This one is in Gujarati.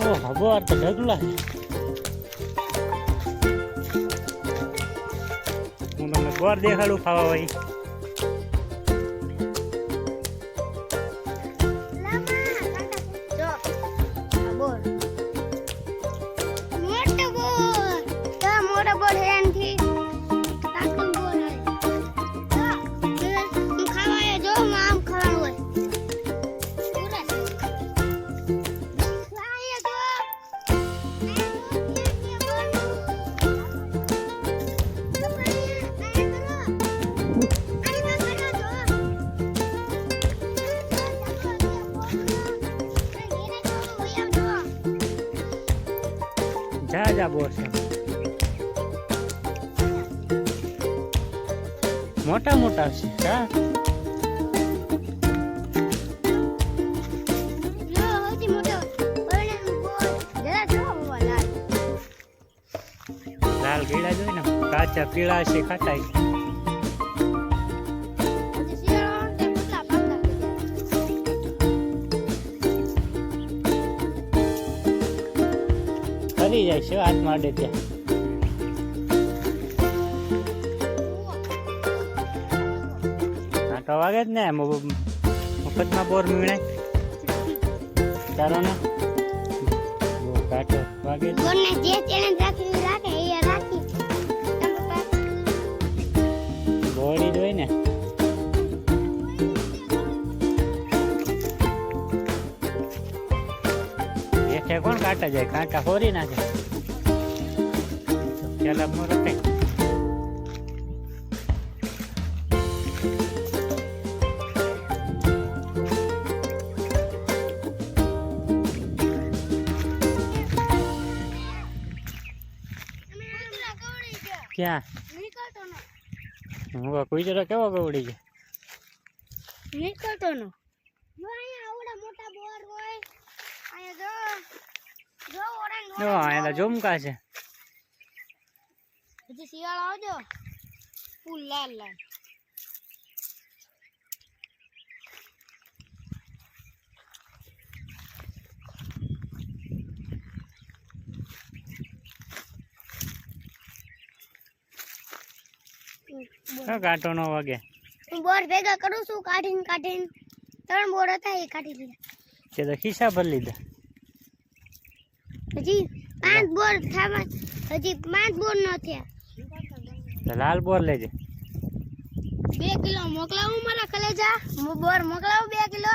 ઓહ બોર તો ઢગલા છે. હું તમને બોર દેખાડું ખાવા ભાઈ. જા બોર છે, મોટા મોટા છે. જા લાલ ગીડા જોઈ ને, કાચા પીળા છે, ખાટા છે. ફરી જાય છે હાથમાં અડે ત્યાં. કાંટો વાગે જ ને, મફતમાં બોર મીણાય તારો ને. કાંટો વાગે બોડી જ હોય ને. હેઠે કોણ કાંટા જાય, કાંટા ફોરી નાખે. પેલા મોર રખાય. ક્યાં હું કોઈ જરા કેવો ગવડી ગયા નીકળતો નો. જો અહીંયા આવડા મોટા બોર હોય. અહીંયા જો ઓરેન્જ અહીંયા ઝુમકા છે. હજી શિયાળો આવજો, ફૂલ લાલ લાલ. કાંટો નો વાગે. હું બોર ભેગા કરું છું, કાઢીને 3 બોર હતા એ કાઢી લીધા. તે તો ખિસ્સા ભરી લીધા. હજી 5 બોર થવા, હજી 5 બોર ન થયા. લાલ બોર લેજે. 2 કિલો મોકલાવું મારા કલેજા. હું બોર મોકલાવું 2 કિલો.